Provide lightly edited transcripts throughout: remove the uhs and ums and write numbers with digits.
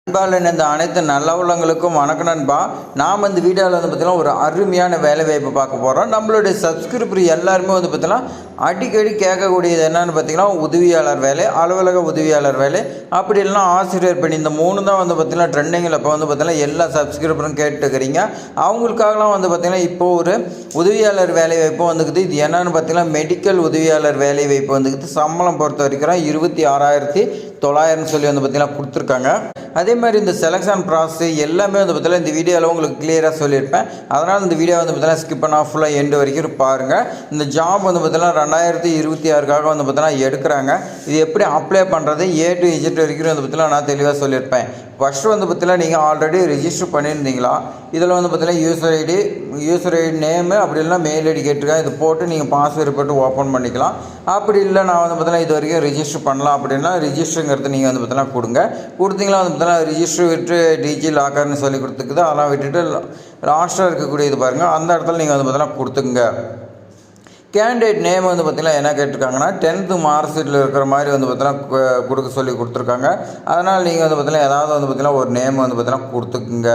நண்பாளன் இந்த அனைத்து நல்ல உள்ளங்களுக்கும் வணக்கம் நண்பா. நாம் இந்த வீடியோவில் பார்த்தீங்கன்னா ஒரு அருமையான வேலை வாய்ப்பு பார்க்க போகிறோம். நம்மளுடைய சப்ஸ்கிரிப்பர் எல்லாருமே பார்த்தீங்கன்னா அடிக்கடி கேட்கக்கூடியது என்னன்னு பார்த்தீங்கன்னா உதவியாளர் வேலை, அலுவலக உதவியாளர் வேலை, அப்படி இல்லைனா ஆசிரியர் பணி. இந்த மூணு தான் பார்த்தீங்கன்னா ட்ரெண்டிங்கில் இப்போ பார்த்தீங்கன்னா எல்லா சப்ஸ்கிரிப்பரும் கேட்டுக்கிறீங்க. அவங்களுக்காகலாம் பார்த்தீங்கன்னா இப்போது ஒரு உதவியாளர் வேலை வாய்ப்பு வந்துக்குது. இது என்னன்னு பார்த்தீங்கன்னா மெடிக்கல் உதவியாளர் வேலை வாய்ப்பு வந்துக்குது. சம்பளம் பொறுத்த வரைக்கும் 26,900 சொல்லி பார்த்தீங்கன்னா கொடுத்துருக்காங்க. அதே மாதிரி இந்த செலெக்ஷன் ப்ராசஸ் எல்லாமே பார்த்தீங்கன்னா இந்த வீடியோவில் உங்களுக்கு கிளியராக சொல்லியிருப்பேன். அதனால் இந்த வீடியோ பார்த்தீங்கன்னா ஸ்கிப் பண்ணால் ஃபுல்லாக எண்டு வரைக்கும் பாருங்கள். இந்த ஜாப் பார்த்தீங்கன்னா 2026க்காக பார்த்தீங்கன்னா எடுக்கிறாங்க. இது எப்படி அப்ளை பண்ணுறது A to Z வரைக்கும் பார்த்தீங்கன்னா நான் தெளிவாக சொல்லியிருப்பேன். ஃபஸ்ட்டு பார்த்தீங்கன்னா நீங்கள் ஆல்ரெடி ரிஜிஸ்டர் பண்ணியிருந்தீங்களா, இதில் பார்த்தீங்கன்னா யூசர் ஐடி நேமு அப்படி இல்லைனா மெயில் ஐடி கேட்டிருக்கேன். இது போட்டு நீங்கள் பாஸ்வேர்டு போட்டு ஓப்பன் பண்ணிக்கலாம். அப்படி இல்லை நான் பார்த்தீங்கன்னா இது வரைக்கும் ரிஜிஸ்டர் பண்ணலாம் அப்படின்னா ரிஜிஸ்டருங்கிறது நீங்கள் பார்த்தீங்கன்னா கொடுத்தீங்களா பார்த்தீங்கன்னா ரிஜிஸ்டர் விட்டு டிஜி லாக்கர்னு சொல்லி கொடுத்துக்குது. அதெல்லாம் விட்டுட்டு லாஸ்ட்டாக இருக்கக்கூடிய இது பாருங்கள், அந்த இடத்துல நீங்கள் பார்த்தீங்கன்னா கொடுத்துங்க. கேண்டிடேட் நேம் பார்த்தீங்கன்னா என்ன கேட்டிருக்காங்கன்னா 10th மார்க் ஷீட்டில் இருக்கிற மாதிரி பார்த்தீங்கன்னா கொடுக்க சொல்லி கொடுத்துருக்காங்க. அதனால் நீங்கள் பார்த்தீங்கன்னா ஏதாவது பார்த்தீங்கன்னா ஒரு நேம் பார்த்தீங்கன்னா கொடுத்துக்குங்க.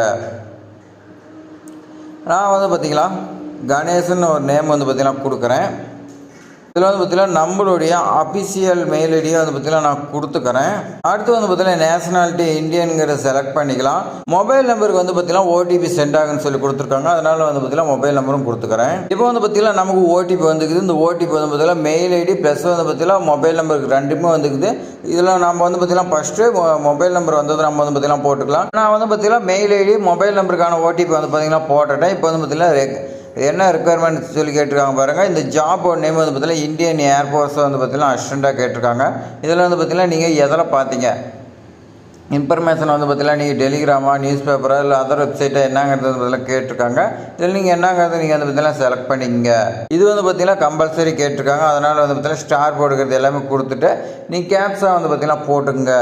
நான் பார்த்தீங்களா கணேசன் ஒரு நேம் பார்த்தீங்கன்னா கொடுக்குறேன். இதில் பார்த்தீங்கன்னா நம்மளுடைய அஃபிஷியல் மெயில் ஐடியை பார்த்தீங்கன்னா நான் கொடுத்துக்கிறேன். அடுத்து பார்த்தீங்கன்னா நேஷனாலிட்டி இந்தியனுங்கிற செலக்ட் பண்ணிக்கலாம். மொபைல் நம்பருக்கு பார்த்தீங்கன்னா OTP சென்ட் ஆகுன்னு சொல்லி கொடுத்துருக்காங்க. அதனால் பார்த்தீங்கன்னா மொபைல் நம்பரும் கொடுத்துக்கிறேன். இப்போ பார்த்தீங்கன்னா நமக்கு OTP வந்துக்குது. இந்த OTP பார்த்தீங்கன்னா மெயில் ஐடி ப்ளஸ் பார்த்தீங்கன்னா மொபைல் நம்பருக்கு ரெண்டுமே வந்துக்குது. இதில் நம்ம பார்த்தீங்கன்னா ஃபஸ்ட்டு மொபைல் நம்பர் வந்தது நம்ம பார்த்தீங்கன்னா போட்டுக்கலாம். நான் பார்த்தீங்கன்னா மெயில் ஐடி மொபைல் நம்பருக்கான OTP பார்த்தீங்கன்னா போட்டுட்டேன். இப்போ பார்த்தீங்கன்னா என்ன ரெக்குயர்மெண்ட் சொல்லி கேட்டிருக்காங்க பாருங்கள். இந்த ஜாபோட நேம் பார்த்தீங்கன்னா இந்தியன் ஏர்ஃபோர்ஸ் பார்த்தீங்கன்னா அசிஸ்டண்ட்டாக கேட்டிருக்காங்க. இதில் பார்த்தீங்கன்னா நீங்கள் எதில் பார்த்தீங்க இன்ஃபர்மேஷன் பார்த்தீங்கன்னா நீங்கள் டெலிகிராமா, நியூஸ் பேப்பரா இல்லை அதர் வெப்சைட்டை என்னங்கிறது பார்த்தீங்கன்னா கேட்டிருக்காங்க. இதில் நீங்கள் என்னங்கிறது நீங்கள் பார்த்தீங்கன்னா செலக்ட் பண்ணிங்க. இது பார்த்தீங்கன்னா கம்பல்சரி கேட்டிருக்காங்க. அதனால் பார்த்தீங்கன்னா ஸ்டார் போடுகிறது எல்லாமே கொடுத்துட்டு நீங்கள் கேப்ஸாக பார்த்தீங்கன்னா போட்டுங்க.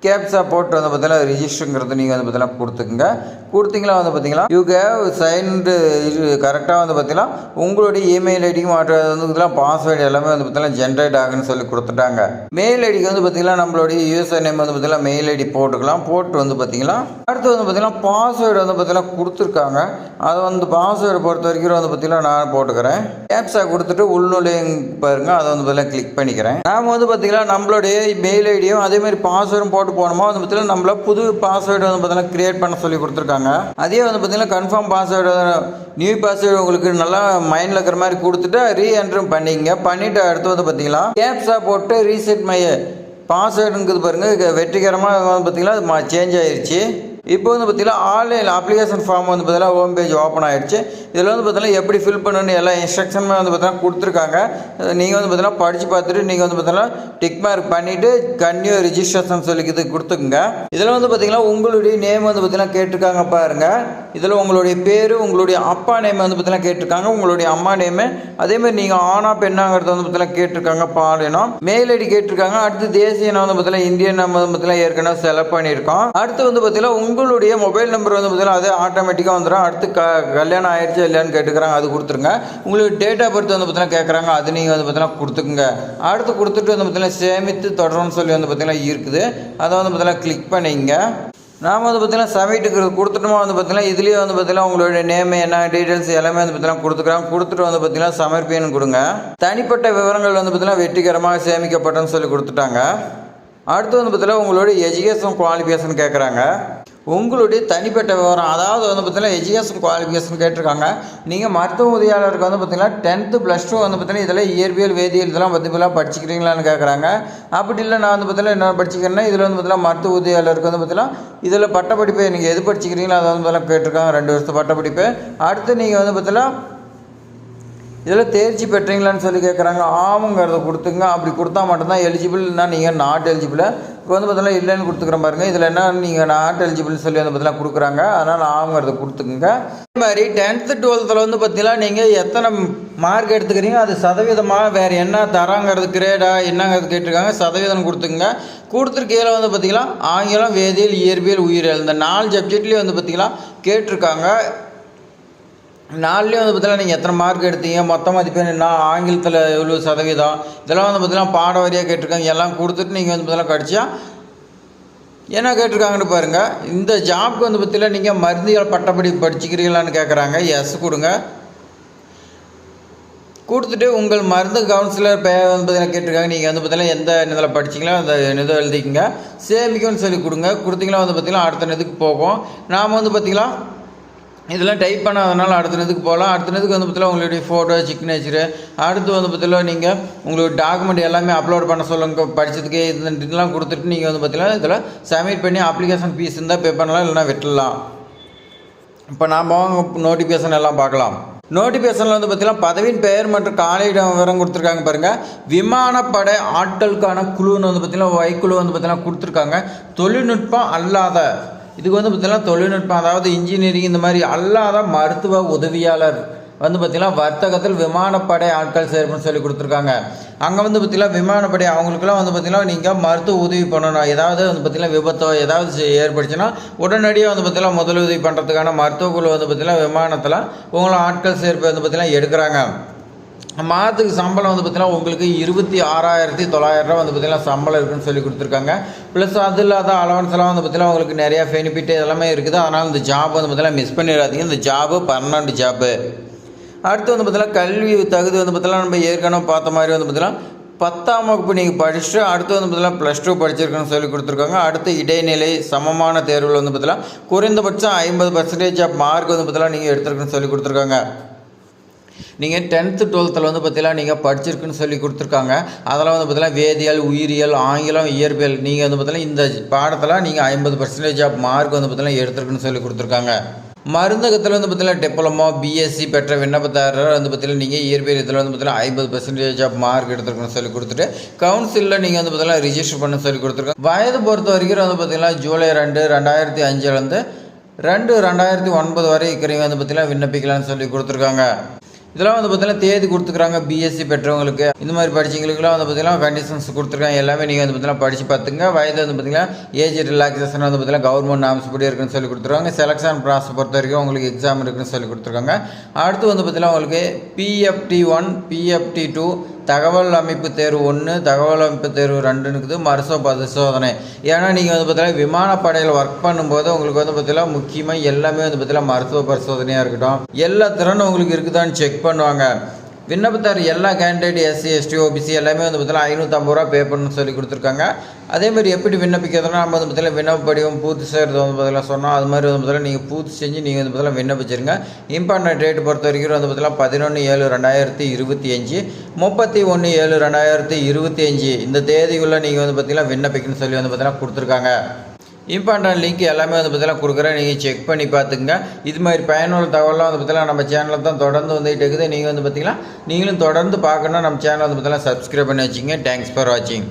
கேப்ஸாக போட்டு பார்த்தீங்கன்னா ரிஜிஸ்டருங்கிறது நீங்கள் பார்த்தீங்கன்னா கொடுத்துக்குங்க. கொடுத்தீங்களா பார்த்தீங்கன்னா யூ கேவ் சைன்டு இது கரெக்டாக பார்த்தீங்கன்னா உங்களுடைய இமெயில் ஐடிக்கு பார்த்தீங்கன்னா பாஸ்வேர்டு எல்லாமே பார்த்தீங்கன்னா ஜென்ரேட் ஆகுன்னு சொல்லி கொடுத்துட்டாங்க. மெயில் ஐடிக்கு பார்த்தீங்கன்னா நம்மளுடைய யூசர் நேம் பார்த்தீங்கன்னா மெயில் ஐடி போட்டுக்கலாம். போட்டு பார்த்தீங்கன்னா அடுத்து பார்த்தீங்கன்னா பாஸ்வேர்டு பார்த்தீங்கன்னா கொடுத்துருக்காங்க. அது பாஸ்வேர்டு பொறுத்த வரைக்கும் பார்த்தீங்கன்னா நான் போட்டுக்கிறேன். கேப்ஸாக கொடுத்துட்டு உள்நுழையும் பாருங்கள், அதை பார்த்தீங்கன்னா கிளிக் பண்ணிக்கிறேன். நாம் பார்த்தீங்கன்னா நம்மளுடைய மெயில் ஐடியும் அதேமாதிரி பாஸ்வேர்டும் போட்டு போனோமா பார்த்தீங்கன்னா நம்மள புது பாஸ்வேர்டு பார்த்தீங்கன்னா கிரியேட் பண்ண சொல்லி கொடுத்துருக்காங்க. அதே பார்த்தீங்கன்னா கன்ஃபார்ம் பாஸ்வேர்டு நியூ பாஸ்வேர்டு உங்களுக்கு நல்லா மைண்டில் இருக்கிற மாதிரி கொடுத்துட்டு ரீஎன்ட்ரும் பண்ணிங்க. பண்ணிவிட்டு அடுத்து பார்த்தீங்கன்னா கேப்ஸா போட்டு ரீசெட் மை பாஸ்வேர்டுங்கிறது பாருங்கள் வெற்றிகரமாக பார்த்தீங்கன்னா சேஞ்ச் ஆயிடுச்சு. இப்போ பார்த்தீங்கன்னா ஆன்லைன் அப்ளிகேஷன் ஃபார்ம் பார்த்தீங்கன்னா ஹோம் பேஜ் ஓப்பன் ஆகிடுச்சு. இதில் பார்த்தீங்கன்னா எப்படி ஃபில் பண்ணணும்னு எல்லா இன்ஸ்ட்ரக்ஷனுமே பார்த்தீங்கன்னா கொடுத்துருக்காங்க. நீங்கள் பார்த்தீங்கன்னா படித்து பார்த்துட்டு நீங்கள் பார்த்தீங்கன்னா டிக் மார்க் பண்ணிவிட்டு கன்யூ ரிஜிஸ்ட்ரேஷன் சொல்லி இது கொடுத்துக்குங்க. இதில் பார்த்தீங்கன்னா உங்களுடைய நேம் பார்த்தீங்கன்னா கேட்டிருக்காங்க பாருங்கள். இதில் உங்களுடைய பேர், உங்களுடைய அப்பா நேம் பார்த்தீங்கன்னா கேட்டிருக்காங்க, உங்களுடைய அம்மா நேமு, அதேமாதிரி நீங்கள் ஆனா பெண்ணாங்கிறது பார்த்தீங்கன்னா கேட்டிருக்காங்க. பாலினம் மெயில் ஐடி கேட்டிருக்காங்க. அடுத்து தேசிய நாம் பார்த்தீங்கன்னா இந்தியன் நம்ம பார்த்தீங்கன்னா ஏற்கனவே செலக்ட் பண்ணியிருக்கோம். அடுத்து பார்த்தீங்கன்னா உங்களுடைய மொபைல் நம்பர் பார்த்தீங்கன்னா அது ஆட்டோமேட்டிக்காக வந்துடும். அடுத்து கல்யாணம் ஆயிடுச்சு இல்லையான்னு கேட்டுக்கிறாங்க, அது கொடுத்துருங்க. உங்களுக்கு டேட் ஆஃப் பர்த் பார்த்தீங்கன்னா கேட்குறாங்க, அது நீங்கள் பார்த்தீங்கன்னா கொடுத்துக்குங்க. அடுத்து கொடுத்துட்டு பார்த்தீங்கன்னா சேமித்து தொடரும்னு சொல்லி பார்த்தீங்கன்னா இருக்குது. அதை பார்த்தீங்கன்னா கிளிக் பண்ணிங்க. நாம் பார்த்தீங்கன்னா சப்மிட்டுக்கு கொடுத்துட்டோமா பார்த்தீங்கன்னா இதுலேயே பார்த்தீங்கன்னா உங்களுடைய நேம் என்ன டீட்டெயில்ஸ் எல்லாமே பார்த்தீங்கன்னா கொடுத்துக்கிறாங்க. கொடுத்துட்டு பார்த்தீங்கன்னா சமர்ப்பின்னு கொடுங்க. தனிப்பட்ட விவரங்கள் பார்த்தீங்கன்னா வெற்றிகரமாக சேமிக்கப்பட்டன்னு சொல்லி கொடுத்துட்டாங்க. அடுத்து பார்த்தீங்கன்னா உங்களுடைய எஜுகேஷன் குவாலிஃபிகேஷன் கேட்குறாங்க. உங்களுடைய தனிப்பட்ட விவரம் அதாவது பார்த்தீங்கன்னா எஜுகேஷன் குவாலிஃபிகேஷன் கேட்டிருக்காங்க. நீங்கள் மருத்துவ உதவியாளருக்கு பார்த்தீங்கன்னா 10th +2 பார்த்தீங்கன்னா இதில் இயற்பியல் வேதியியல் இதெல்லாம் பார்த்தீங்கன்னா படிச்சுக்கிறீங்களான்னு கேட்குறாங்க. அப்படி இல்லை நான் பார்த்தீங்கன்னா என்ன படிச்சுக்கிறேன்னா இதில் பார்த்தீங்கன்னா மருத்துவ உதவியாளருக்கு பார்த்தீங்கன்னா இதில் பட்டப்படிப்பு நீங்கள் எது படிச்சுக்கிறீங்களோ அதை பார்த்தீங்கன்னா கேட்டிருக்காங்க. 2 வருஷம் பட்டப்படிப்பு. அடுத்து நீங்கள் பார்த்தீங்கன்னா இதில் தேர்ச்சி பெற்றீங்களான்னு சொல்லி கேட்குறாங்க. ஆமுங்கிறத கொடுத்துங்க. அப்படி கொடுத்தா மட்டும்தான் எலிஜிபிள்னா நீங்கள் நாட் எலிஜிபிள். இப்போ பார்த்தீங்கன்னா இல்லைன்னு கொடுத்துக்கிறேன் பாருங்கள். இதில் என்ன நீங்கள் நாட் எலிஜிபிள்னு சொல்லி பார்த்தீங்கன்னா கொடுக்குறாங்க. அதனால் ஆமுங்கிறத கொடுத்துக்குங்க. அதே மாதிரி 10th 12th பார்த்தீங்கன்னா நீங்கள் எத்தனை மார்க் எடுத்துக்கிறீங்க அது சதவீதமாக வேறு என்ன தராங்கிறது கிரேடா என்னங்கிறது கேட்டிருக்காங்க. சதவீதம் கொடுத்துக்குங்க. கொடுத்துருக்கையில் பார்த்தீங்கன்னா ஆங்கிலம், வேதியியல், இயற்பியல், உயிரியல் இந்த 4 சப்ஜெக்ட்லேயும் பார்த்தீங்கன்னா கேட்டிருக்காங்க. 4லேயும் பார்த்தீங்கன்னா நீங்கள் எத்தனை மார்க் எடுத்தீங்க, மொத்த மதிப்பெண் என்ன, ஆங்கிலத்தில் எவ்வளோ சதவீதம், இதெல்லாம் பார்த்தீங்கன்னா பாட வரியாக கேட்டிருக்காங்க. எல்லாம் கொடுத்துட்டு நீங்கள் பார்த்தீங்கன்னா கடிச்சா என்ன கேட்டிருக்காங்கன்னு பாருங்கள். இந்த ஜாப்க்கு வந்து பார்த்தீங்கன்னா நீங்கள் மருந்தியல் பட்டப்படி படிச்சுக்கிறீங்களான்னு கேட்குறாங்க. எஸ் கொடுங்க. கொடுத்துட்டு உங்கள் மருந்து கவுன்சிலர் பேர் வந்து பார்த்தீங்கன்னா கேட்டிருக்காங்க. நீங்கள் வந்து பார்த்தீங்கன்னா எந்த இதில் படிச்சிங்களோ அந்த இதை எழுதிக்கிங்க. சேமிக்கணும்னு சொல்லி கொடுங்க. கொடுத்தீங்கன்னா வந்து பார்த்தீங்கன்னா அடுத்த இதுக்கு போகும். நாம் வந்து பார்த்திங்களா இதெல்லாம் டைப் பண்ணாதனால அடுத்த இதுக்கு போகலாம். அடுத்த இதுக்கு வந்து பார்த்தீங்கன்னா உங்களுடைய ஃபோட்டோ சிக்னேச்சரு அடுத்து வந்து பார்த்தீங்கன்னா நீங்கள் உங்களுக்கு டாக்குமெண்ட் எல்லாமே அப்லோட் பண்ண சொல்லுங்க. படித்ததுக்கு இதெல்லாம் கொடுத்துட்டு நீங்கள் வந்து பார்த்தீங்கன்னா இதில் சப்மிட் பண்ணி அப்ளிகேஷன் ஃபீஸ் இருந்தால் பே பண்ணலாம், இல்லைனா விட்டுடலாம். இப்போ நாம் நோட்டிஃபிகேஷன் எல்லாம் பார்க்கலாம். நோட்டிஃபிகேஷனில் வந்து பார்த்தீங்கன்னா பதவியின் பெயர் மற்றும் காலையிட விவரம் கொடுத்துருக்காங்க பாருங்கள். விமானப்படை ஆட்களுக்கான குழுன்னு வந்து பார்த்தீங்கன்னா வைக்குழு வந்து பார்த்தீங்கன்னா கொடுத்துருக்காங்க. தொழில்நுட்பம் அல்லாத இதுக்கு வந்து பார்த்தீங்கன்னா தொழில்நுட்பம் அதாவது இன்ஜினியரிங் இந்த மாதிரி அல்லாத மருத்துவ உதவியாளர் வந்து பார்த்திங்கன்னா வர்த்தகத்தில் விமானப்படை ஆட்கள் சேர்ப்புன்னு சொல்லி கொடுத்துருக்காங்க. அங்கே வந்து பார்த்திங்கன்னா விமானப்படை அவங்களுக்குலாம் வந்து பார்த்திங்கன்னா நீங்கள் மருத்துவ உதவி பண்ணணும். ஏதாவது வந்து பார்த்திங்கன்னா விபத்தோ ஏதாவது ஏற்படுச்சுன்னா உடனடியாக வந்து பார்த்திங்கன்னா முதலுதவி பண்ணுறதுக்கான மருத்துவ குழு வந்து பார்த்திங்கன்னா விமானத்தில் உங்களை ஆட்கள் சேர்ப்பு வந்து பார்த்திங்கன்னா எடுக்கிறாங்க. மாதத்துக்கு சம்பளம் வந்து பார்த்திங்கன்னா உங்களுக்கு 26,900 வந்து பார்த்திங்கன்னா சம்பளம் இருக்குதுன்னு சொல்லி கொடுத்துருக்காங்க. ப்ளஸ் அது இல்லாத அலவன்ஸ்லாம் வந்து பார்த்திங்கன்னா உங்களுக்கு நிறையா பெனிஃபிட் எல்லாமே இருக்குது. அதனால் இந்த ஜாப் வந்து பார்த்திங்கன்னா மிஸ் பண்ணிடாதீங்க. இந்த ஜாபு பர்மனண்ட் ஜாப்பு. அடுத்து வந்து பார்த்திங்கன்னா கல்வி தகுதி வந்து பார்த்திங்கன்னா நம்ம ஏற்கனவே பார்த்த மாதிரி வந்து பார்த்திங்கன்னா 10ஆம் வகுப்பு நீங்கள் படிச்சுட்டு அடுத்து வந்து பார்த்திங்கன்னா +2 படிச்சிருக்குன்னு சொல்லி கொடுத்துருக்காங்க. அடுத்து இடைநிலை சமமான தேர்வில் வந்து பார்த்திங்கன்னா குறைந்தபட்சம் 50% ஆஃப் மார்க் வந்து பார்த்திங்கன்னா நீங்கள் எடுத்துருக்குன்னு சொல்லி கொடுத்துருக்காங்க. நீங்கள் 10th 12th வந்து பார்த்தீங்கன்னா நீங்கள் படிச்சிருக்குன்னு சொல்லி கொடுத்துருக்காங்க. அதெல்லாம் வந்து பார்த்தீங்கன்னா வேதியியல், உயிரியல், ஆங்கிலம், இயற்பியல் நீங்கள் வந்து பார்த்தீங்கன்னா இந்த பாடத்தில் நீங்கள் 50% ஆஃப் மார்க் வந்து பார்த்தீங்கன்னா எடுத்துருக்குன்னு சொல்லி கொடுத்துருக்காங்க. மருந்தகத்தில் வந்து பார்த்தீங்கன்னா டிப்ளமோ பிஎஸ்சி பெற்ற விண்ணப்பதாரர் வந்து பார்த்தீங்கன்னா நீங்கள் இயற்பியல் இதில் வந்து பார்த்தீங்கன்னா 50% ஆஃப் மார்க் எடுத்துருக்குன்னு சொல்லி கொடுத்துட்டு கவுன்சிலில் நீங்கள் வந்து பார்த்தீங்கன்னா ரிஜிஸ்டர் பண்ண சொல்லி கொடுத்துருக்காங்க. வயது பொறுத்த வரைக்கும் வந்து பார்த்தீங்கன்னா ஜூலை 2, 2005 2009 வரை இருக்கிறவங்க வந்து பார்த்தீங்கன்னா விண்ணப்பிக்கலாம்னு சொல்லி கொடுத்துருக்காங்க. இதெல்லாம் வந்து பார்த்தீங்கன்னா தேதி கொடுத்துருக்காங்க. பிஎஸ்சி பெற்றவங்களுக்கு இந்த மாதிரி படிச்சவங்களுக்குலாம் வந்து பார்த்தீங்கன்னா கண்டிஷன்ஸ் கொடுத்துருக்காங்க. எல்லாமே நீங்கள் வந்து பார்த்தீங்கன்னா படித்து பார்த்துங்க. வயது வந்து பார்த்தீங்கன்னா ஏஜ் ரிலாக்ஸேஷன் வந்து பார்த்தீங்கன்னா கவர்மெண்ட் நாம்ஸ் படி இருக்குன்னு சொல்லி கொடுத்துருக்காங்க. செலெக்ஷன் ப்ராசஸ் பொறுத்த வரைக்கும் உங்களுக்கு எக்ஸாம் இருக்குன்னு சொல்லி கொடுத்துருக்காங்க. அடுத்து வந்து பார்த்தீங்கன்னா உங்களுக்கு PFT1 PFT2 தகவல் அமைப்பு தேர்வு 1 தகவல் அமைப்பு தேர்வு 2 இருக்குது. மருத்துவ பரிசோதனை. ஏன்னா நீங்கள் வந்து பார்த்தீங்கன்னா விமானப்படையில் ஒர்க் பண்ணும்போது உங்களுக்கு வந்து பார்த்தீங்கன்னா முக்கியமாக எல்லாமே வந்து பார்த்தீங்கன்னா மருத்துவ பரிசோதனையாக இருக்கட்டும் எல்லா திறனும் உங்களுக்கு இருக்குதான்னு செக் பண்ணுவாங்க. விண்ணப்பத்தார் எல்லா கேண்டிடேட் SC ST OBC எல்லாமே வந்து பார்த்தீங்கன்னா 550 ரூபா பே பண்ணணும்னு சொல்லி கொடுத்துருக்காங்க. அதேமாதிரி எப்படி விண்ணப்பிக்கிறதுனா நம்ம வந்து பார்த்தீங்கன்னா விண்ணப்ப படிவம் பூர்த்தி செய்கிறது வந்து பார்த்தீங்கன்னா சொன்னோம். அது மாதிரி வந்து பார்த்தீங்கன்னா நீங்கள் பூர்த்தி செஞ்சு நீங்கள் வந்து பார்த்தீங்கன்னா விண்ணப்பிச்சிருங்க. இம்பார்ட்டன்ட் டேட் பொறுத்த வரைக்கும் வந்து பார்த்தீங்கன்னா 11/7/2025 31/7/2025 இந்த தேதிக்குள்ளே நீங்கள் வந்து பார்த்தீங்கன்னா விண்ணப்பிக்கணும்னு சொல்லி வந்து பார்த்தீங்கன்னா கொடுத்துருக்காங்க. இம்பார்ட்டன்ட் லிங்க் எல்லாமே வந்து பார்த்தீங்கன்னா கொடுக்குறேன். நீங்கள் செக் பண்ணி பார்த்துங்க. இது மாதிரி பயனுள்ள தகவலாம் வந்து பார்த்தீங்கன்னா நம்ம சேனலில் தான் தொடர்ந்து வந்துகிட்டு இருக்குது. நீங்கள் வந்து பார்த்தீங்கன்னா நீங்களும் தொடர்ந்து பார்க்கணும். நம்ம சேனல் வந்து பார்த்தீங்கன்னா சப்ஸ்கிரைப் பண்ணி வச்சுங்க. தேங்க்ஸ் ஃபார் வாட்சிங்.